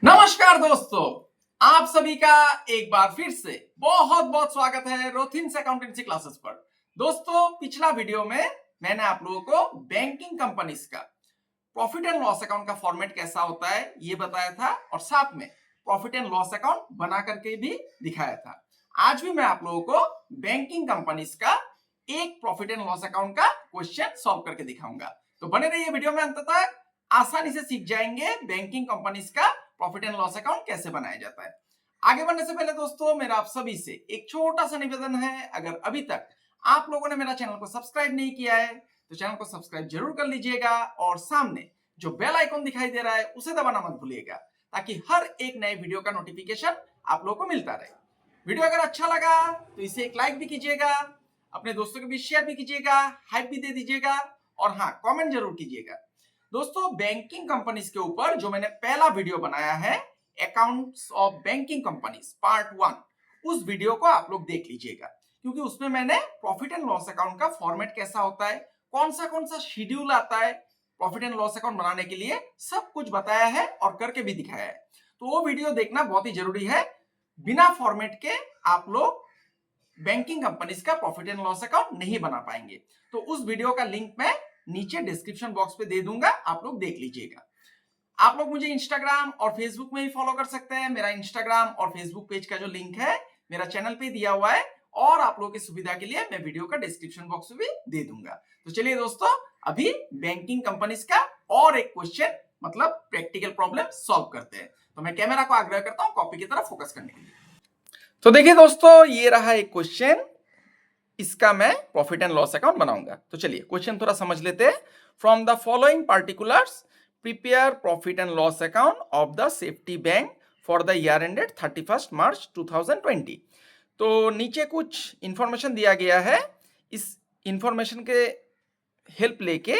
नमस्कार दोस्तों, आप सभी का एक बार फिर से बहुत बहुत स्वागत है रोथिन्स अकाउंटेंसी क्लासेस पर। दोस्तों, पिछला वीडियो में मैंने आप लोगों को बैंकिंग कंपनीज का प्रॉफिट एंड लॉस अकाउंट का फॉर्मेट कैसा होता है ये बताया था और साथ में प्रॉफिट एंड लॉस अकाउंट बना करके भी दिखाया था। आज भी मैं आप लोगों को बैंकिंग कंपनीज का एक प्रॉफिट एंड लॉस अकाउंट का क्वेश्चन सॉल्व करके दिखाऊंगा। तो बने रहिए वीडियो में, अंत तक आसानी से सीख जाएंगे बैंकिंग कंपनीज का प्रॉफिट एंड लॉस अकाउंट कैसे बनाया जाता है। आगे बढ़ने से पहले दोस्तों, मेरा आप सभी से एक छोटा सा निवेदन है। अगर अभी तक आप लोगों ने मेरा चैनल को सब्सक्राइब नहीं किया है तो चैनल को सब्सक्राइब जरूर कर लीजिएगा और सामने जो बेल आइकन दिखाई दे रहा है उसे दबाना मत भूलिएगा, ताकि हर एक नए वीडियो का नोटिफिकेशन आप लोगों को मिलता रहे। वीडियो अगर अच्छा लगा तो इसे एक लाइक भी कीजिएगा, अपने दोस्तों के बीच शेयर भी कीजिएगा, हाइप भी दे दीजिएगा और हाँ, कमेंट जरूर कीजिएगा। दोस्तों, बैंकिंग कंपनीज के ऊपर जो मैंने पहला वीडियो बनाया है, accounts of banking companies part 1, उस वीडियो को आप लोग देख लीजिएगा, क्योंकि उसमें मैंने प्रॉफिट एंड लॉस अकाउंट का फॉर्मेट कैसा होता है, कौन सा शेड्यूल आता है प्रॉफिट एंड लॉस अकाउंट बनाने के लिए, सब कुछ बताया है और करके भी दिखाया है। तो वो वीडियो देखना बहुत ही जरूरी है। बिना फॉर्मेट के आप लोग बैंकिंग कंपनीज का प्रॉफिट एंड लॉस अकाउंट नहीं बना पाएंगे। तो उस वीडियो का लिंक मैं नीचे डिस्क्रिप्शन बॉक्स पे दे दूंगा, आप लोग देख लीजिएगा। आप लोग मुझे इंस्टाग्राम और फेसबुक में भी फॉलो कर सकते हैं। मेरा इंस्टाग्राम और फेसबुक पेज का जो लिंक है मेरा चैनल पे दिया हुआ है और आप लोगों की सुविधा के लिए मैं वीडियो का डिस्क्रिप्शन बॉक्स में भी दे दूंगा। तो चलिए दोस्तों, अभी बैंकिंग कंपनीज का और एक क्वेश्चन मतलब प्रैक्टिकल प्रॉब्लम सॉल्व करते हैं। तो मैं कैमरा को आग्रह करता हूं कॉपी की तरफ फोकस करने के लिए। तो देखिए दोस्तों, ये रहा एक क्वेश्चन, इसका मैं प्रॉफिट एंड लॉस अकाउंट बनाऊंगा। तो चलिए क्वेश्चन थोड़ा समझ लेते हैं। From the following particulars prepare profit and loss account of the safety bank for the year ended 31 मार्च 2020। तो नीचे कुछ इंफॉर्मेशन दिया गया है। इस इंफॉर्मेशन के हेल्प लेके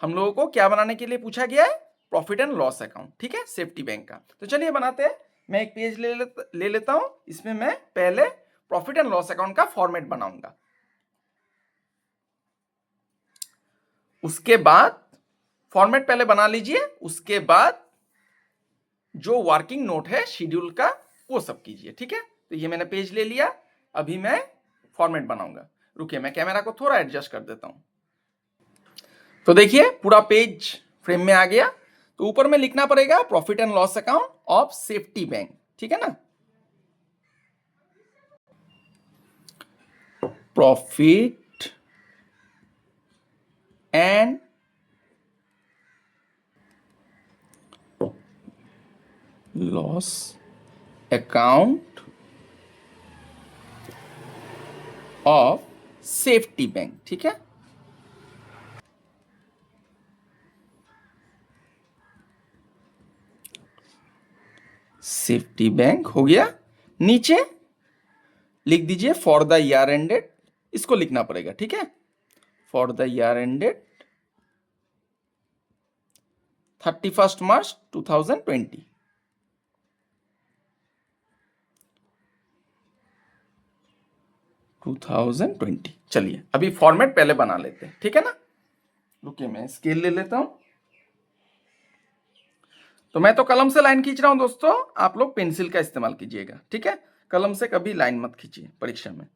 हम लोगों को क्या बनाने के लिए पूछा गया है, प्रॉफिट एंड लॉस अकाउंट, ठीक है, सेफ्टी बैंक का। तो चलिए बनाते हैं। मैं एक पेज ले लेता हूं, इसमें मैं पहले प्रॉफिट एंड लॉस अकाउंट का फॉर्मेट बनाऊंगा। उसके बाद फॉर्मेट पहले बना लीजिए, उसके बाद जो वर्किंग नोट है शेड्यूल का वो सब कीजिए, ठीक है। तो ये मैंने पेज ले लिया, अभी मैं फॉर्मेट बनाऊंगा। रुकिए, मैं कैमरा को थोड़ा एडजस्ट कर देता हूं। तो देखिए पूरा पेज फ्रेम में आ गया। तो ऊपर में लिखना पड़ेगा profit and loss account of safety bank, ठीक है ना। Profit and loss account of safety bank, ठीक है। सेफ्टी बैंक हो गया। नीचे लिख दीजिए फॉर द ईयर एंडेड, इसको लिखना पड़ेगा, ठीक है। फॉर द ईयर एंडेड 31 मार्च 2020। चलिए अभी फॉर्मेट पहले बना लेते हैं, ठीक है ना। रुकिए, मैं स्केल ले लेता हूं। तो मैं तो कलम से लाइन खींच रहा हूं दोस्तों, आप लोग पेंसिल का इस्तेमाल कीजिएगा, ठीक है। कलम से कभी लाइन मत खींचिए परीक्षा में,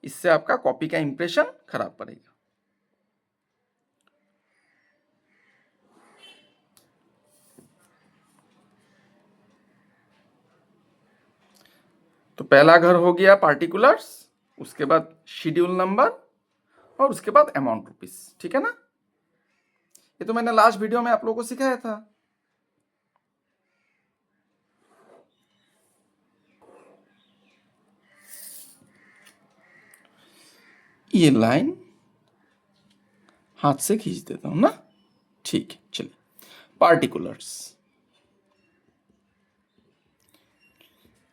इससे आपका कॉपी का इंप्रेशन खराब पड़ेगा। तो पहला घर हो गया पार्टिकुलर्स, उसके बाद शेड्यूल नंबर और उसके बाद अमाउंट रुपीस, ठीक है ना। ये तो मैंने लास्ट वीडियो में आप लोगों को सिखाया था। ये लाइन हाथ से खींच देता हूं ना, ठीक है। चलिए पार्टिकुलर्स,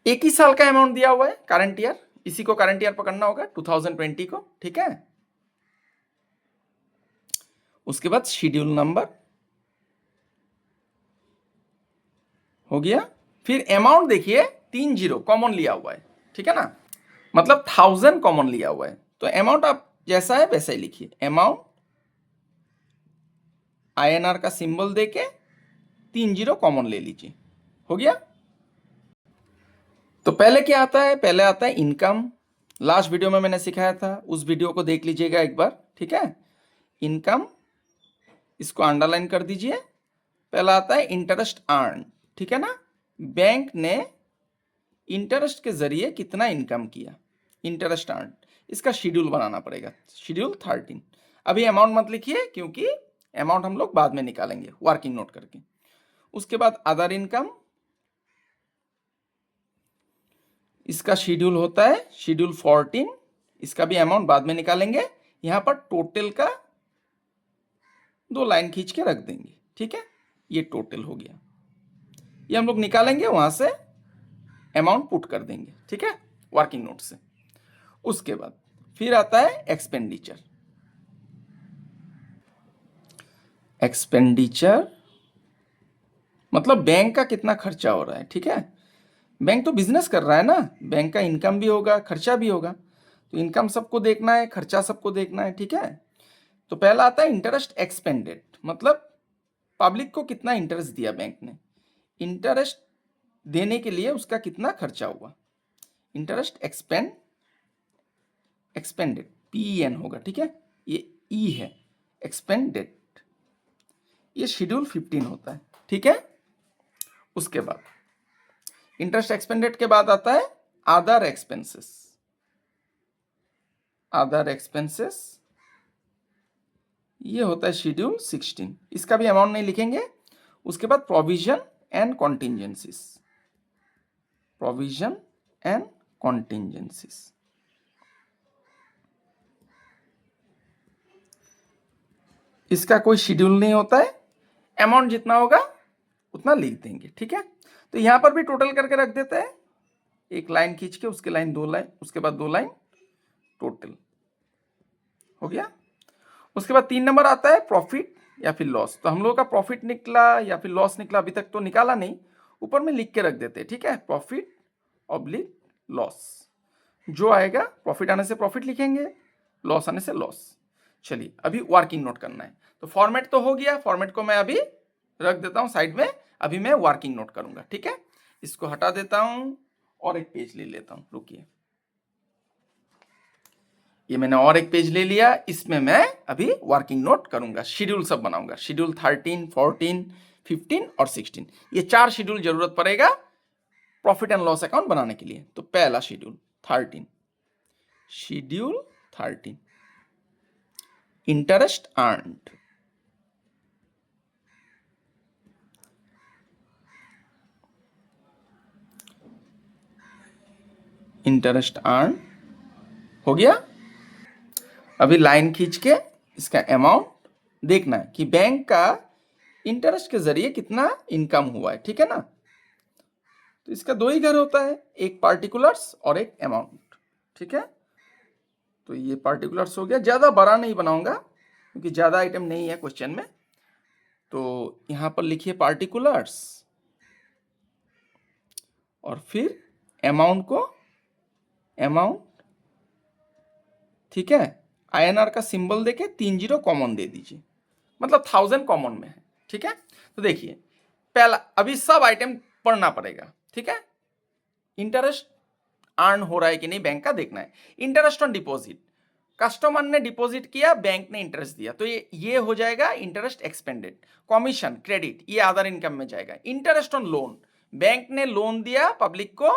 एक ही साल का अमाउंट दिया हुआ है, करंट ईयर, इसी को करंट ईयर पकड़ना होगा 2020 को, ठीक है। उसके बाद शेड्यूल नंबर हो गया। फिर अमाउंट देखिए 30 कॉमन लिया हुआ है, ठीक है ना, मतलब 1000 कॉमन लिया हुआ है। तो अमाउंट आप जैसा है वैसा ही लिखिए, अमाउंट INR का सिंबल देके 30 कॉमन ले लीजिए, हो गया। तो पहले क्या आता है, पहले आता है इनकम। लास्ट वीडियो में मैंने सिखाया था, उस वीडियो को देख लीजिएगा एक बार, ठीक है। इनकम, इसको अंडरलाइन कर दीजिए। पहला आता है इंटरेस्ट अर्न, ठीक है ना। बैंक ने इंटरेस्ट के जरिए कितना इनकम किया, इंटरेस्ट अर्न, इसका शेड्यूल बनाना पड़ेगा, शेड्यूल 13। अभी अमाउंट मत लिखिए क्योंकि अमाउंट हम लोग बाद में निकालेंगे वर्किंग नोट करके। उसके बाद अदर इनकम, इसका शेड्यूल होता है शेड्यूल 14, इसका भी अमाउंट बाद में निकालेंगे। यहां पर टोटल का 2 लाइन खींच के रख देंगे, ठीक है। ये टोटल हो गया, ये हम लोग निकालेंगे, वहां से अमाउंट पुट कर देंगे, ठीक है, वर्किंग नोट से। उसके बाद फिर आता है एक्सपेंडिचर। एक्सपेंडिचर मतलब बैंक का कितना खर्चा हो रहा है, ठीक है। बैंक तो बिजनेस कर रहा है ना, बैंक का इनकम भी होगा खर्चा भी होगा, तो इनकम सबको देखना है, खर्चा सबको देखना है, ठीक है। तो पहला आता है इंटरेस्ट एक्सपेंडेड, मतलब पब्लिक को कितना इंटरेस्ट दिया बैंक ने, इंटरेस्ट देने के लिए उसका कितना खर्चा हुआ। इंटरेस्ट एक्सपेंडेड, PEN होगा, ठीक है, ये E है, एक्सपेंडेड, ये शेड्यूल 15 होता है, ठीक है। उसके बाद इंटरेस्ट एक्सपेंडेड के बाद आता है अदर एक्सपेंसेस। अदर एक्सपेंसेस ये होता है शेड्यूल 16, इसका भी अमाउंट नहीं लिखेंगे। उसके बाद provision and contingencies, provision and contingencies, इसका कोई शेड्यूल नहीं होता है, अमाउंट जितना होगा उतना लिख देंगे, ठीक है। तो यहां पर भी टोटल करके रख देते हैं, एक लाइन खींच के, उसके लाइन 2 लाइन, उसके बाद 2 लाइन, टोटल हो गया। उसके बाद 3 नंबर आता है प्रॉफिट या फिर लॉस। तो हम लोगों का प्रॉफिट निकला या फिर लॉस निकला, अभी तक तो निकाला नहीं, ऊपर में लिख के रख देते हैं, ठीक है, प्रॉफिट ऑब्लिक लॉस। जो आएगा, प्रॉफिट आने से प्रॉफिट लिखेंगे, लॉस आने से लॉस। चलिए अभी वर्किंग नोट करना है। तो फॉर्मेट तो हो गया, फॉर्मेट को मैं अभी रख देता हूं साइड में, अभी मैं वर्किंग नोट करूंगा, ठीक है। इसको हटा देता हूं और एक पेज ले लेता हूं, रुकिए। ये मैंने और एक पेज ले लिया, इसमें मैं अभी वर्किंग नोट करूंगा, शेड्यूल सब बनाऊंगा, शेड्यूल 13, 14, 15 और 16, ये 4 शेड्यूल जरूरत पड़ेगा प्रॉफिट एंड लॉस अकाउंट बनाने के लिए। तो पहला schedule 13, schedule 13, interest earned. Interest earn हो गया। अभी लाइन खींच के इसका अमाउंट देखना है कि बैंक का इंटरेस्ट के जरिए कितना इनकम हुआ है, ठीक है ना। तो इसका 2 ही घर होता है, एक पार्टिकुलर्स और एक अमाउंट, ठीक है। तो ये पार्टिकुलर्स हो गया, ज्यादा बड़ा नहीं बनाऊंगा क्योंकि ज्यादा आइटम नहीं है क्वेश्चन में। तो यहां पर लिखिए पार्टिकुलर्स और फिर अमाउंट को अमाउंट, ठीक है। INR का सिंबल देके 30 कॉमन दे दीजिए, मतलब 1000 कॉमन में है, ठीक है। तो देखिए पहला, अभी सब आइटम पढ़ना पड़ेगा, ठीक है। इंटरेस्ट अर्न हो रहा है कि नहीं बैंक का देखना है। इंटरेस्ट ऑन डिपॉजिट, कस्टमर ने डिपॉजिट किया, बैंक ने इंटरेस्ट दिया, तो ये हो जाएगा इंटरेस्ट एक्सपेंडेड। कमीशन, क्रेडिट, ये अदर इनकम में जाएगा। इंटरेस्ट ऑन लोन, बैंक ने लोन दिया पब्लिक को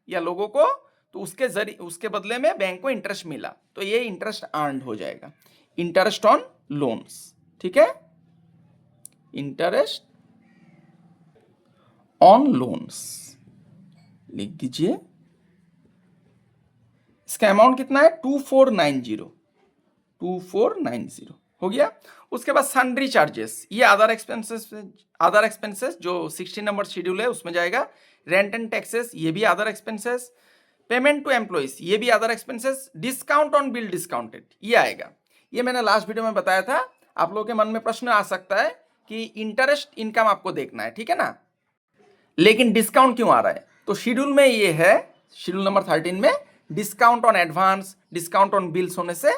या लोगों को, तो उसके जरिए, उसके बदले में बैंक को इंटरेस्ट मिला, तो ये इंटरेस्ट अर्न्ड हो जाएगा। इंटरेस्ट ऑन लोन्स, ठीक है, इंटरेस्ट ऑन लोन्स लिख दीजिए। इसका अमाउंट कितना है 2490, 2490 हो गया। उसके बाद सन्ड्री चार्जेस, ये अदर एक्सपेंसेस जो 16 नंबर शेड्यूल है उसमें जाएगा। रेंट एंड टैक्सेस, ये भी other expenses. Payment to employees, ये भी other expenses. Discount on bill discounted, ये आएगा। ये मैंने लास्ट वीडियो में बताया था, आप लोगों के मन में प्रश्न आ सकता है कि इंटरेस्ट इनकम आपको देखना है, ठीक है ना, लेकिन डिस्काउंट क्यों आ रहा है। तो शेड्यूल में ये है, शेड्यूल नंबर 13 में discount on advance, discount on bills होने से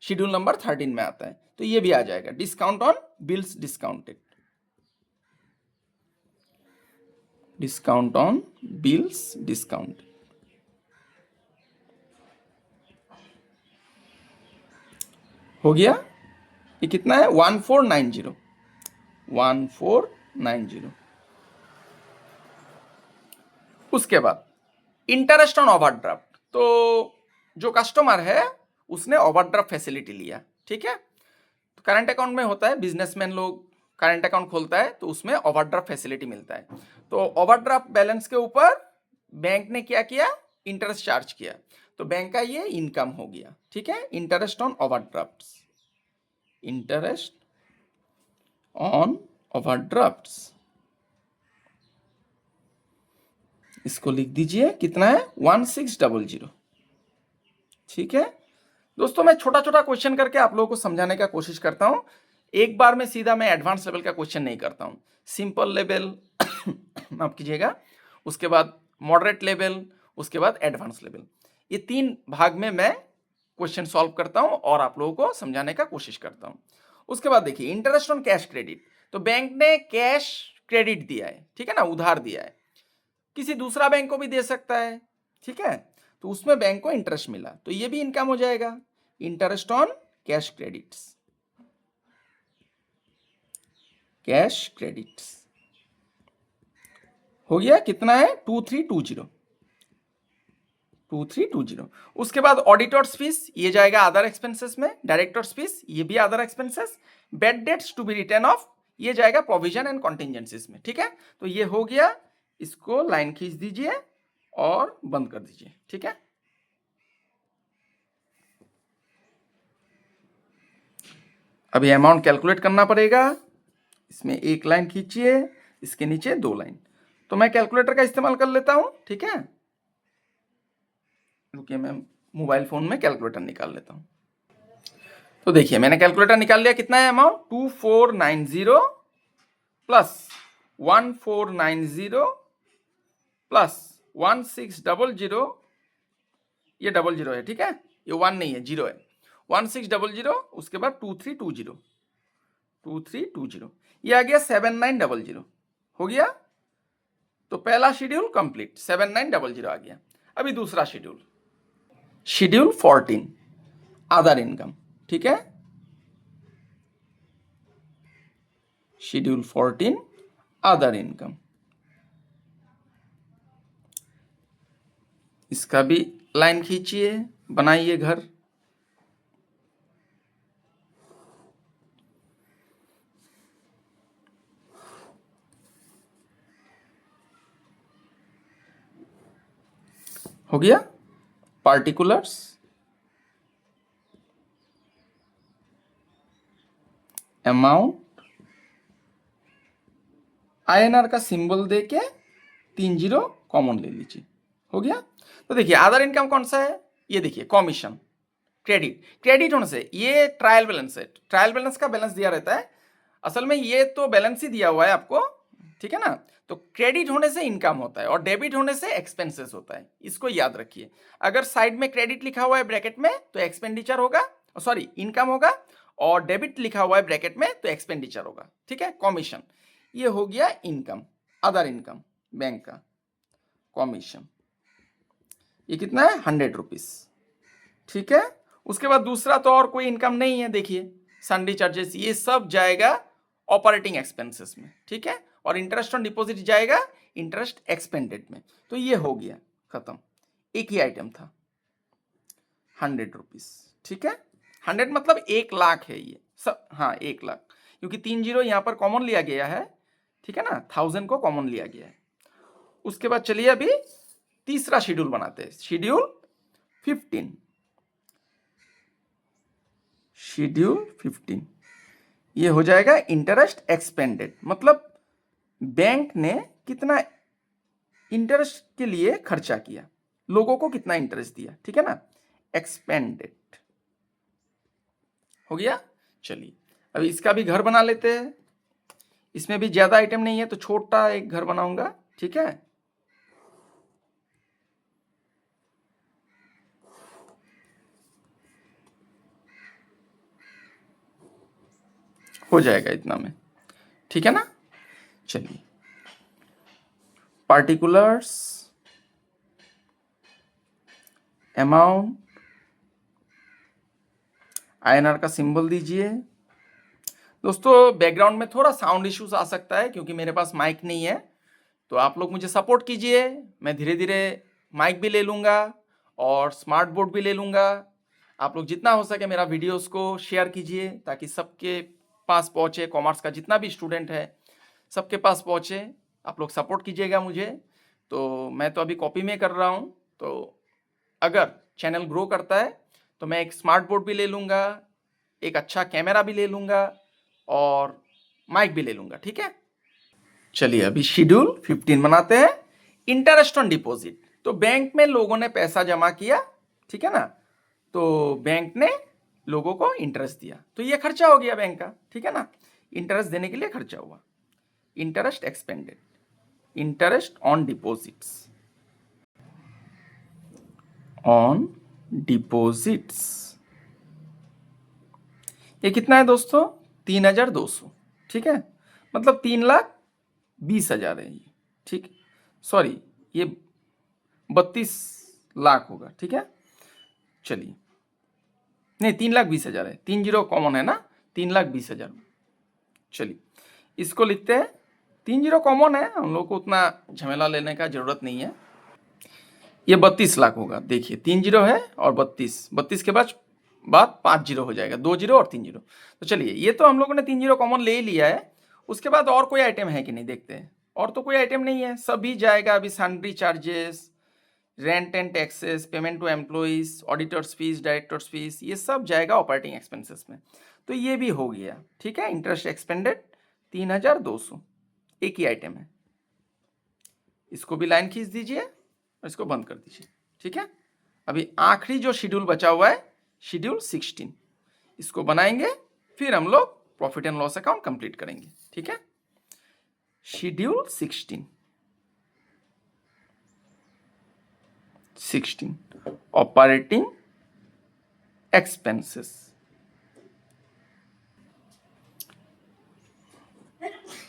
शेड्यूल नंबर 13 में आता है, तो ये भी आ जाएगा, discount on bills discounted, discount on bills discount. हो गया। ये कितना है? 1490। 1490। उसके बाद इंटरेस्ट ऑन ओवरड्राफ्ट। तो जो कस्टमर है उसने ओवरड्राफ्ट फैसिलिटी लिया, ठीक है। तो करंट अकाउंट में होता है, बिजनेसमैन लोग करंट अकाउंट खोलता है तो उसमें ओवरड्राफ्ट फैसिलिटी मिलता है। तो ओवरड्राफ्ट बैलेंस के ऊपर बैंक ने क्या किया? इंटरेस्ट चार्ज किया। तो बैंक का ये इनकम हो गया, ठीक है। Interest on overdraft, interest on overdrafts, इसको लिख दीजिए। कितना है? 1600, ठीक है। दोस्तों मैं छोटा छोटा क्वेश्चन करके आप लोगों को समझाने का कोशिश करता हूं। एक बार में सीधा मैं एडवांस लेवल का क्वेश्चन नहीं करता हूं। सिंपल लेवल माफ कीजिएगा, उसके बाद मॉडरेट लेवल, उसके बाद एडवांस लेवल, ये 3 भाग में मैं क्वेश्चन सॉल्व करता हूं और आप लोगों को समझाने का कोशिश करता हूं। उसके बाद देखिए इंटरेस्ट ऑन कैश क्रेडिट। तो बैंक ने कैश क्रेडिट दिया है, ठीक है ना, उधार दिया है। किसी दूसरा बैंक को भी दे सकता है, ठीक है। तो उसमें बैंक को इंटरेस्ट मिला, तो ये भी इनकम हो जाएगा। Interest on cash credits, cash credits हो गया। कितना है? 2320, 2320। उसके बाद ऑडिटर्स फीस, ये जाएगा अदर एक्सपेंसेस में। डायरेक्टर्स फीस, ये भी other expenses. Bad debts to be return off, ये जाएगा प्रोविजन एंड कॉन्टिजेंसीज में, ठीक है। तो ये हो गया। इसको लाइन खींच दीजिए और बंद कर दीजिए, ठीक है। अभी अमाउंट कैलकुलेट करना पड़ेगा। इसमें एक लाइन खींचिए, इसके नीचे 2 लाइन। तो मैं कैलकुलेटर का इस्तेमाल कर लेता हूं, ठीक है। रुकिए, मैं मोबाइल फोन में कैलकुलेटर निकाल लेता हूं। तो देखिए मैंने कैलकुलेटर निकाल लिया। कितना है अमाउंट? 2490 प्लस 1490 प्लस 1600, ये 00 है, ठीक है। ये 1 नहीं है, 0 है। 1600, उसके बाद 2320, 2320, ये आ गया 7900। हो गया। तो पहला शेड्यूल कंप्लीट, 7900 आ गया। अभी दूसरा शेड्यूल, शेड्यूल 14 अदर इनकम, ठीक है। शेड्यूल 14 अदर इनकम, इसका भी लाइन खींचिए, बनाइए घर। हो गया। पार्टिकुलर्स, अमाउंट, INR का सिंबल देके 30 कॉमन ले लीजिए। हो गया। तो देखिए अदर इनकम कौन सा है? ये देखिए कमीशन, क्रेडिट। क्रेडिट होने से ये ट्रायल बैलेंस है। ट्रायल बैलेंस का बैलेंस दिया रहता है। असल में ये तो बैलेंस ही दिया हुआ है आपको, ठीक है ना। तो क्रेडिट होने से इनकम होता है और डेबिट होने से एक्सपेंसेस होता है, इसको याद रखिए। अगर साइड में क्रेडिट लिखा हुआ है ब्रैकेट में तो एक्सपेंडिचर होगा, सॉरी इनकम होगा, और डेबिट लिखा हुआ है ब्रैकेट में तो एक्सपेंडिचर होगा, ठीक है। कमीशन, ये हो गया इनकम, अदर इनकम, बैंक का कमीशन। ये कितना है? 100 रुपीज, ठीक है। उसके बाद दूसरा तो और कोई इनकम नहीं है। देखिए सन्डी चार्जेस, ये सब जाएगा ऑपरेटिंग एक्सपेंसेस में, ठीक है। और इंटरेस्ट ऑन डिपॉजिट जाएगा इंटरेस्ट एक्सपेंडेड में। तो ये हो गया खत्म। एक ही आइटम था, 100 रुपीज, ठीक है। 100 मतलब 1 लाख है ये सब, हाँ 1 लाख, क्योंकि 3 जीरो यहां पर कॉमन लिया गया है, ठीक है ना। 1000 को कॉमन लिया गया है। उसके बाद चलिए अभी तीसरा शेड्यूल बनाते हैं, शेड्यूल 15। शेड्यूल 15 ये हो जाएगा इंटरेस्ट एक्सपेंडेड, मतलब बैंक ने कितना इंटरेस्ट के लिए खर्चा किया, लोगों को कितना इंटरेस्ट दिया, ठीक है ना। एक्सपेंडेड हो गया। चलिए अभी इसका भी घर बना लेते हैं। इसमें भी ज्यादा आइटम नहीं है तो छोटा एक घर बनाऊंगा, ठीक है। हो जाएगा इतना में, ठीक है ना। चलिए पार्टिकुलर्स, अमाउंट, INR का सिंबल दीजिए। दोस्तों बैकग्राउंड में थोड़ा साउंड इश्यूज आ सकता है क्योंकि मेरे पास माइक नहीं है, तो आप लोग मुझे सपोर्ट कीजिए। मैं धीरे धीरे माइक भी ले लूँगा और स्मार्ट बोर्ड भी ले लूँगा। आप लोग जितना हो सके मेरा वीडियोस को शेयर कीजिए ताकि सबके पास पहुँचे, कॉमर्स का जितना भी स्टूडेंट है सबके पास पहुँचे। आप लोग सपोर्ट कीजिएगा मुझे। तो मैं तो अभी कॉपी में कर रहा हूँ, तो अगर चैनल ग्रो करता है तो मैं एक स्मार्ट बोर्ड भी ले लूँगा, एक अच्छा कैमरा भी ले लूँगा और माइक भी ले लूँगा, ठीक है। चलिए अभी शेड्यूल 15 बनाते हैं। इंटरेस्ट ऑन डिपॉजिट, तो बैंक में लोगों ने पैसा जमा किया, ठीक है ना, तो बैंक ने लोगों को इंटरेस्ट दिया, तो ये खर्चा हो गया बैंक का, ठीक है ना, इंटरेस्ट देने के लिए खर्चा हुआ। Interest expanded, interest on deposits, on deposits, ये कितना है दोस्तों, 3200, ठीक है, मतलब 3,20,000 है ये, ठीक, सॉरी ये 32 लाख होगा, ठीक है। चलिए नहीं 3,20,000 है, 30 कॉमन है ना, 3,20,000। चलिए इसको लिखते हैं, 30 कॉमन है, हम लोग को उतना झमेला लेने का जरूरत नहीं है। ये 32 लाख होगा, देखिए 30 है और 32 के बाद 5 जीरो हो जाएगा, 2 जीरो और 3 जीरो। तो चलिए ये तो हम लोगों ने 30 कॉमन ले ही लिया है। उसके बाद और कोई आइटम है कि नहीं देखते हैं। और तो कोई आइटम नहीं है, सभी जाएगा अभी salary charges, rent and taxes, payment to employees, auditors fees, directors fees, ये सब जाएगा ऑपरेटिंग एक्सपेंसेस में। तो ये भी हो गया, ठीक है। इंटरेस्ट एक्सपेंडेड 3,200, एक ही आइटम है। इसको भी लाइन खींच दीजिए और इसको बंद कर दीजिए, ठीक है। अभी आखिरी जो शेड्यूल बचा हुआ है, शेड्यूल 16, इसको बनाएंगे, फिर हम लोग profit and loss account complete करेंगे, ठीक है। शेड्यूल 16 ऑपरेटिंग एक्सपेंसेस,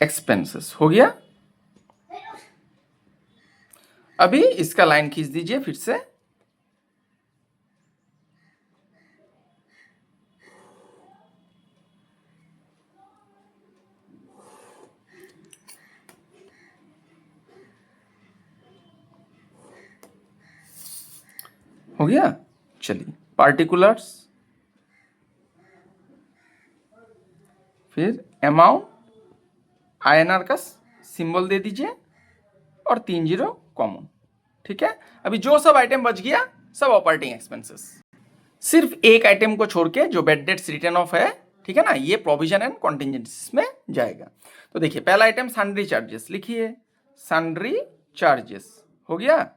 एक्सपेंसेस हो गया। अभी इसका लाइन खींच दीजिए फिर से, हो गया। चलिए पार्टिकुलर्स, फिर अमाउंट, INR का सिंबल दे दीजिए और 30 कॉमन, ठीक है। अभी जो सब आइटम बच गया सब ऑपरेटिंग एक्सपेंसेस, सिर्फ एक आइटम को छोड़ के जो बैड डेट्स रिटर्न ऑफ है, ठीक है ना, ये प्रोविजन एंड कॉन्टिजेंसीज में जाएगा। तो देखिए पहला आइटम सन्ड्री चार्जेस, लिखिए सन्ड्री चार्जेस, हो गया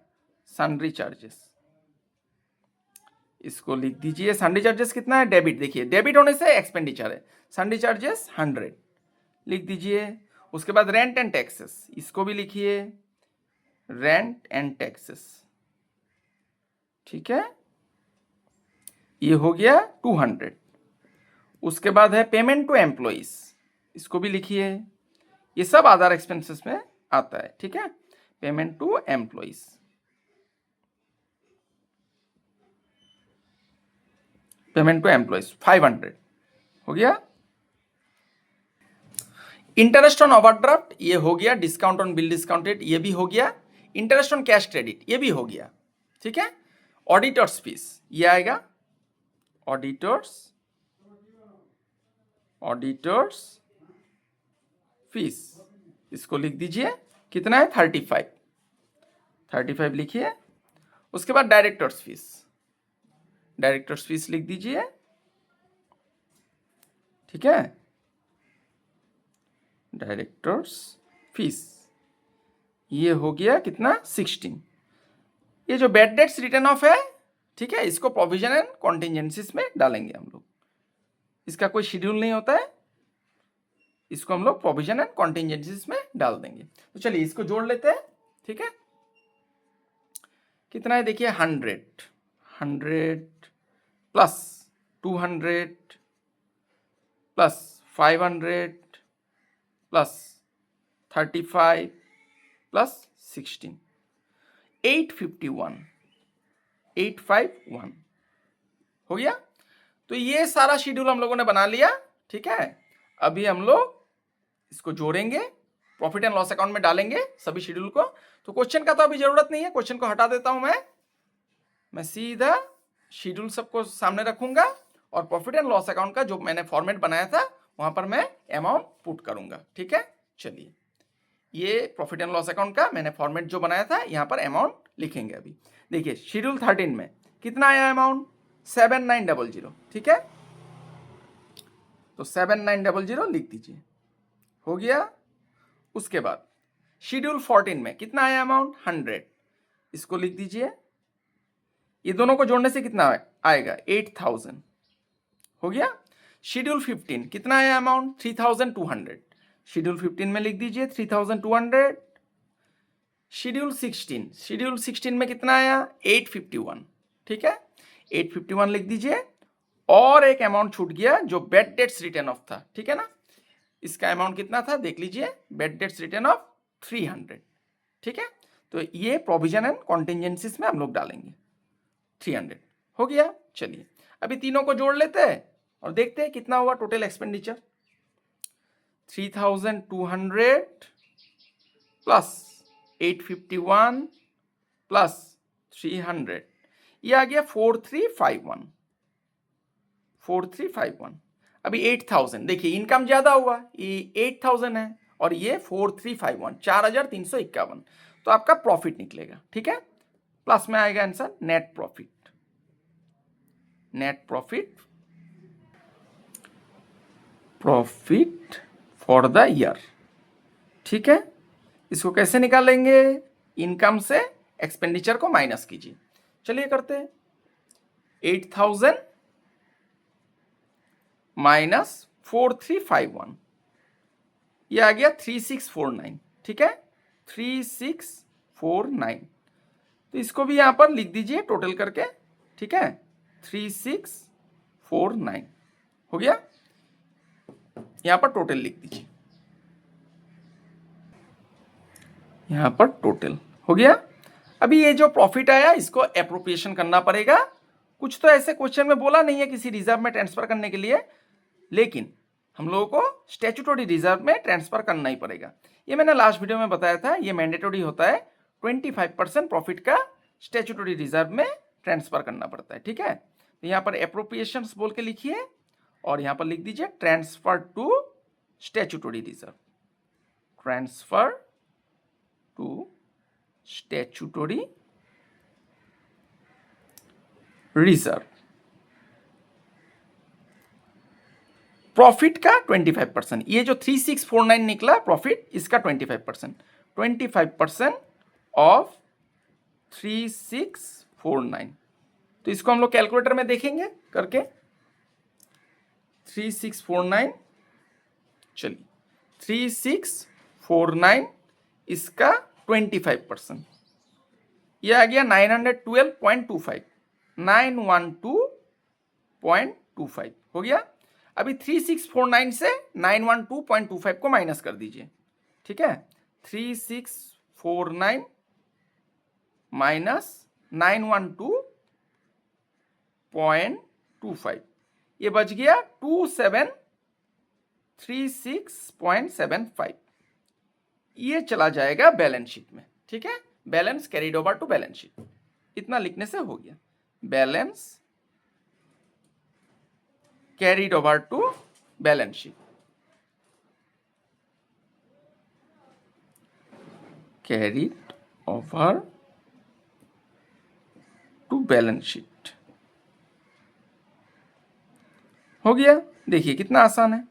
सन्ड्री चार्जेस, इसको लिख दीजिए। सन्ड्री चार्जेस कितना है, डेबिट, देखिए डेबिट होने से एक्सपेंडिचर है, सन्ड्री चार्जेस 100 लिख दीजिए। उसके बाद रेंट एंड टैक्सेस, इसको भी लिखिए रेंट एंड टैक्सेस, ठीक है, ये हो गया 200। उसके बाद है पेमेंट टू एम्प्लॉइज, इसको भी लिखिए, ये सब अदर एक्सपेंसेस में आता है, ठीक है। Payment to employees, payment to employees 500 हो गया। इंटरेस्ट ऑन ओवरड्राफ्ट ये हो गया, डिस्काउंट ऑन बिल डिस्काउंटेड ये भी हो गया, इंटरेस्ट ऑन कैश क्रेडिट ये भी हो गया, ठीक है। ऑडिटर्स फीस ये आएगा, ऑडिटर्स फीस, इसको लिख दीजिए, कितना है 35 लिखिए। उसके बाद डायरेक्टर्स फीस लिख दीजिए, ठीक है, डायरेक्टर्स फीस ये हो गया कितना 16। ये जो बैड डेट्स रिटर्न ऑफ है, ठीक है, इसको प्रोविजन एंड कॉन्टिजेंसीज में डालेंगे हम लोग, इसका कोई शेड्यूल नहीं होता है, इसको हम लोग प्रोविजन एंड कॉन्टिजेंसीज में डाल देंगे। तो चलिए इसको जोड़ लेते हैं, ठीक है। कितना है देखिए 100 प्लस 200 प्लस 500 प्लस 35 प्लस 16, 851, 851 हो गया। तो ये सारा शेड्यूल हम लोगों ने बना लिया, ठीक है। अभी हम लोग इसको जोड़ेंगे, प्रॉफिट एंड लॉस अकाउंट में डालेंगे सभी शेड्यूल को। तो क्वेश्चन का तो अभी जरूरत नहीं है, क्वेश्चन को हटा देता हूं मैं सीधा शेड्यूल सबको सामने रखूंगा और प्रॉफिट एंड लॉस अकाउंट का जो मैंने फॉर्मेट बनाया था वहां पर मैं अमाउंट पुट करूंगा, ठीक है। चलिए, ये प्रॉफिट एंड लॉस अकाउंट का मैंने फॉर्मेट जो बनाया था यहां पर अमाउंट लिखेंगे। अभी देखिए शेड्यूल 13 में कितना आया अमाउंट, 7900, ठीक है। तो 7900 लिख दीजिए, हो गया। उसके बाद शेड्यूल 14 में कितना आया अमाउंट, 100, इसको लिख दीजिए। ये दोनों को जोड़ने से कितना आएगा, 8000, हो गया। शेड्यूल 15 कितना आया अमाउंट, 3200, शेड्यूल 15 में लिख दीजिए 3200। शेड्यूल 16 में कितना आया, 851, ठीक है, 851 लिख दीजिए। और एक अमाउंट छूट गया जो बेड डेट्स रिटर्न ऑफ था, ठीक है ना। इसका अमाउंट कितना था देख लीजिए, बेड डेट्स रिटर्न ऑफ 300, ठीक है। तो ये प्रोविजन एंड कॉन्टिजेंसीज में हम लोग डालेंगे 300, हो गया। चलिए अभी तीनों को जोड़ लेते हैं और देखते हैं कितना हुआ टोटल एक्सपेंडिचर। 3200 प्लस 851 प्लस 300, ये आ गया 4351। अभी 8000, देखिए इनकम ज्यादा हुआ, ये 8000 है और ये 4351, 4351। तो आपका प्रॉफिट निकलेगा, ठीक है। प्लस में आएगा answer net profit, profit for the year, ठीक है। इसको कैसे निकालेंगे, इनकम से एक्सपेंडिचर को माइनस कीजिए। चलिए करते हैं, 8000 माइनस 4351, ये आ गया 3649, ठीक है, 3649। तो इसको भी यहां पर लिख दीजिए टोटल करके, ठीक है, 3649 हो गया। यहां पर टोटल लिख दीजिए, यहां पर टोटल हो गया। अभी ये जो प्रॉफिट आया इसको एप्रोप्रिएशन करना पड़ेगा। कुछ तो ऐसे क्वेश्चन में बोला नहीं है किसी रिजर्व में ट्रांसफर करने के लिए, लेकिन हम लोगों को स्टैट्यूटरी रिजर्व में ट्रांसफर करना ही पड़ेगा। ये मैंने लास्ट वीडियो में बताया था, ये मैंडेटरी होता है, 25% प्रॉफिट का स्टैट्यूटरी रिजर्व में ट्रांसफर करना पड़ता है, ठीक है। तो यहाँ पर एप्रोप्रिएशंस बोल के लिखिए और यहाँ पर लिख दीजिए transfer to statutory reserve, transfer to statutory reserve. Profit का 25%, ये जो 3649 निकला प्रॉफिट, इसका 25% ऑफ 3649। तो इसको हम लोग कैलकुलेटर में देखेंगे करके, 3649, चलिए 3649 इसका 25%, ये आ गया 912.25, 912.25 हो गया। अभी 3649 से 912.25 को माइनस कर दीजिए, ठीक है। 3649 माइनस 912.25, ये बच गया 2736.75। ये चला जाएगा बैलेंस शीट में, ठीक है। Balance carried over to balance sheet, इतना लिखने से हो गया, balance carried over to balance sheet, carried over to balance sheet हो गया। देखिए कितना आसान है।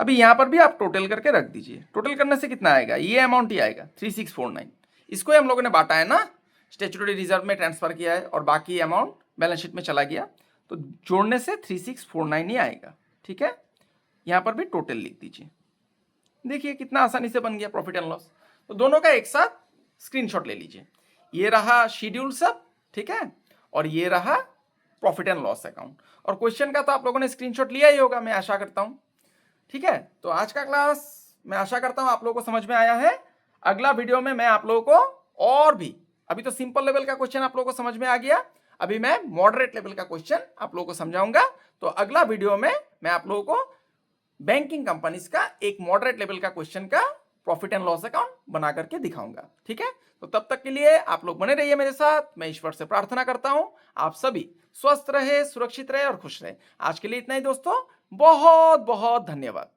अभी यहां पर भी आप टोटल करके रख दीजिए, टोटल करने से कितना आएगा, ये अमाउंट ही आएगा 3649। इसको ही हम लोगों ने बांटा है ना, स्टैट्यूटरी रिजर्व में ट्रांसफर किया है और बाकी अमाउंट बैलेंस शीट में चला गया, तो जोड़ने से 3649 ही आएगा, ठीक है। यहां पर भी टोटल लिख दीजिए। देखिए कितना आसानी से बन गया प्रॉफिट एंड लॉस। तो दोनों का एक साथ स्क्रीनशॉट ले लीजिए, ये रहा शेड्यूल सब, ठीक है, और ये रहा प्रॉफिट एंड लॉस अकाउंट। और क्वेश्चन का तो आप लोगों ने स्क्रीनशॉट लिया ही होगा, मैं आशा करता हूं, ठीक है। तो आज का क्लास मैं आशा करता हूं आप लोगों को समझ में आया है। अगला वीडियो में मैं आप लोगों को और भी, अभी तो सिंपल लेवल का क्वेश्चन आप लोगों को समझ में आ गया, अभी मैं मॉडरेट लेवल का क्वेश्चन आप लोगों को समझाऊंगा। तो अगला वीडियो में मैं आप लोगों को बैंकिंग कंपनीज का एक मॉडरेट लेवल का क्वेश्चन का प्रॉफिट एंड लॉस अकाउंट बना करके दिखाऊंगा। ठीक है, तो तब तक के लिए आप लोग बने रहिए मेरे साथ। मैं ईश्वर से प्रार्थना करता हूं आप सभी स्वस्थ रहे, सुरक्षित रहे और खुश रहे। आज के लिए इतना ही दोस्तों, बहुत बहुत धन्यवाद।